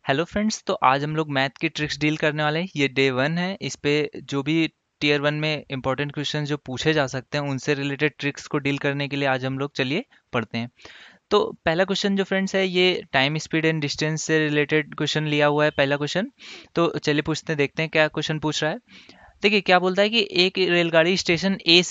Hello friends, तो आज हम लोग मैथ की ट्रिक्स डील करने वाले हैं। ये डे 1 है। इस पे जो भी टीयर 1 में इंपॉर्टेंट क्वेश्चन जो पूछे जा सकते हैं उनसे रिलेटेड ट्रिक्स को डील करने के लिए आज हम लोग चलिए पढ़ते हैं। तो पहला क्वेश्चन जो फ्रेंड्स है ये टाइम स्पीड एंड डिस्टेंस से रिलेटेड क्वेश्चन लिया हुआ है, पहला क्वेश्चन। तो चलिए पूछते हैं, देखते हैं क्या क्वेश्चन पूछ रहा है। देखिए क्या बोलता है कि एक रेलगाड़ी स्टेशन ए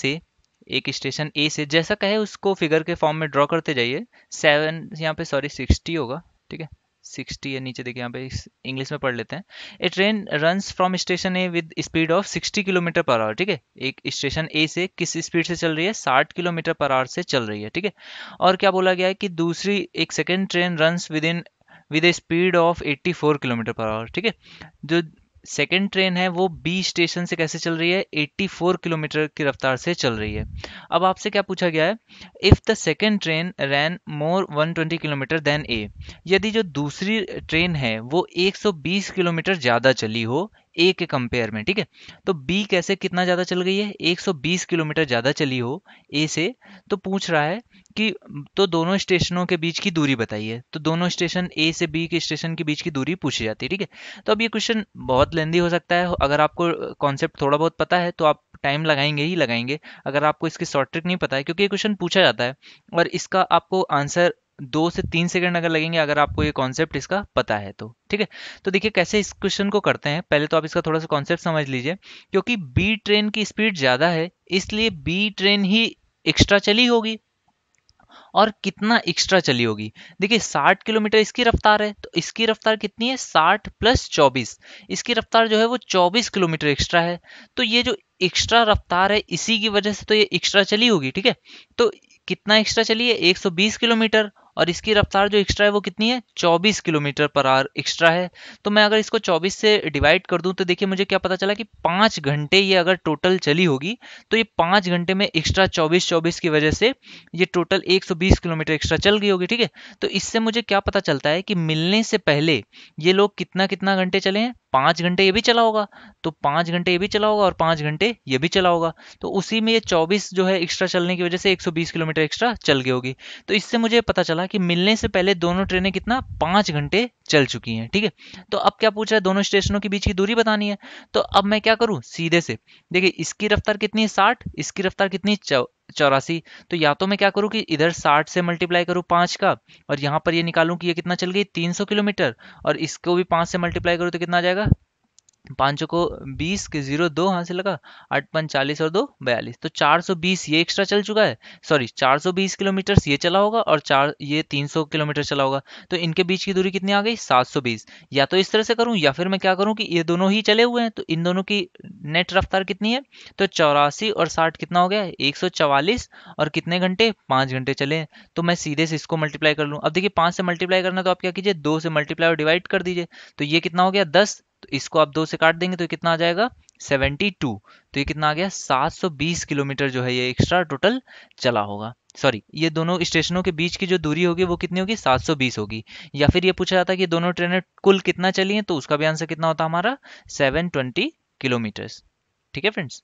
से जैसा कहे उसको फिगर के फॉर्म में ड्रॉ करते जाइए। 7 यहाँ पे, सॉरी 60 होगा, ठीक है। 60 है नीचे, देखिए यहाँ पे इंग्लिश में पढ़ लेते हैं। A train runs from station A with speed of 60 kilometre per hour, ठीक है। एक स्टेशन ए से किस स्पीड से चल रही है? 60 किलोमीटर पर आवर से चल रही है, ठीक है। और क्या बोला गया है कि दूसरी एक second train runs with A speed of 84 kilometre per hour, ठीक है। जो सेकेंड ट्रेन है वो बी स्टेशन से कैसे चल रही है? 84 किलोमीटर की रफ्तार से चल रही है। अब आपसे क्या पूछा गया है? If the second train ran more 120 kilometre than A, यदि जो दूसरी ट्रेन है वो 120 किलोमीटर ज्यादा चली हो ए के कंपेयर में, ठीक है। तो बी कैसे कितना ज्यादा चल गई है? 120 किलोमीटर ज्यादा चली हो ए से। तो पूछ रहा है कि तो दोनों स्टेशनों के बीच की दूरी बताइए। तो दोनों स्टेशन ए से बी के स्टेशन के बीच की दूरी पूछी जाती है, ठीक है। तो अब ये क्वेश्चन बहुत लेंदी हो सकता है। अगर आपको कॉन्सेप्ट थोड़ा बहुत पता है तो आप टाइम लगाएंगे ही लगाएंगे। अगर आपको इसकी शॉर्ट ट्रिक नहीं पता है, क्योंकि ये क्वेश्चन पूछा जाता है और इसका आपको आंसर 2 से 3 सेकंड अगर लगेंगे, अगर आपको ये कॉन्सेप्ट इसका पता है तो, ठीक है। तो देखिए कैसे इस क्वेश्चन को करते हैं। पहले तो आप इसका थोड़ा सा कॉन्सेप्ट समझ लीजिए। क्योंकि बी ट्रेन की स्पीड ज्यादा है, इसलिए बी ट्रेन ही एक्स्ट्रा चली होगी। और कितना एक्स्ट्रा चली होगी? देखिए 60 किलोमीटर इसकी रफ्तार है, तो इसकी रफ्तार कितनी है? 60 प्लस 24। इसकी रफ्तार जो है वो 24 किलोमीटर एक्स्ट्रा है। तो ये जो एक्स्ट्रा रफ्तार है इसी की वजह से तो ये एक्स्ट्रा चली होगी, ठीक है। तो कितना एक्स्ट्रा चली है? 120 किलोमीटर। और इसकी रफ्तार जो एक्स्ट्रा है वो कितनी है? 24 किलोमीटर पर आवर एक्स्ट्रा है। तो मैं अगर इसको 24 से डिवाइड कर दूं तो देखिए मुझे क्या पता चला कि 5 घंटे ये अगर टोटल चली होगी, तो ये 5 घंटे में एक्स्ट्रा 24 की वजह से ये टोटल 120 किलोमीटर एक्स्ट्रा चल गई होगी, ठीक है। तो इससे मुझे क्या पता चलता है कि मिलने से पहले ये लोग कितना कितना घंटे चले हैं? 5 घंटे ये भी चला होगा, तो 5 घंटे ये भी चला होगा और 5 घंटे ये भी चला होगा। तो उसी में ये 24 जो है एक्स्ट्रा चलने की वजह से 120 किलोमीटर एक्स्ट्रा चल गई होगी। तो इससे मुझे पता चला कि मिलने से पहले दोनों ट्रेनें कितना 5 घंटे चल चुकी हैं, ठीक है। तो अब क्या पूछ रहा है? दोनों स्टेशनों के बीच की दूरी बतानी है। तो अब मैं क्या करूं? सीधे से देखिए इसकी रफ्तार कितनी है? 60। इसकी रफ्तार कितनी है? 84। तो या तो मैं क्या करूं कि इधर 60 से मल्टीप्लाई करूं 5 का, और यहां पर ये निकालूं कि ये कितना चल गई? 300 किलोमीटर। और इसको भी 5 से मल्टीप्लाई करूं तो कितना आ जाएगा? पाँचों को 20 के 0 2 हाथ से लगा, 8 5 40 और 2 42, तो 420 ये एक्स्ट्रा चल चुका है। सॉरी 420 किलोमीटर ये चला होगा और चार ये 300 किलोमीटर चला होगा। तो इनके बीच की दूरी कितनी आ गई? 720। या तो इस तरह से करूं या फिर मैं क्या करूं कि ये दोनों ही चले हुए हैं, तो इन दोनों की नेट रफ्तार कितनी है? तो 84 और 60 कितना हो गया? 144। और कितने घंटे? 5 घंटे चले हैं। तो मैं सीधे से इसको मल्टीप्लाई कर लूं। अब देखिए 5 से मल्टीप्लाई करना तो आप क्या कीजिए, 2 से मल्टीप्लाई और डिवाइड कर दीजिए। तो ये कितना हो गया? 10। तो इसको आप 2 से काट देंगे तो ये कितना आ जाएगा? 72। तो ये कितना आ गया? 720 किलोमीटर जो है ये एक्स्ट्रा टोटल चला होगा। सॉरी, ये दोनों स्टेशनों के बीच की जो दूरी होगी वो कितनी होगी? 720 होगी। या फिर ये पूछा जाता है कि दोनों ट्रेनें कुल कितना चली हैं, तो उसका भी आंसर कितना होता है हमारा? 720 किलोमीटर्स। ठीक है फ्रेंड्स।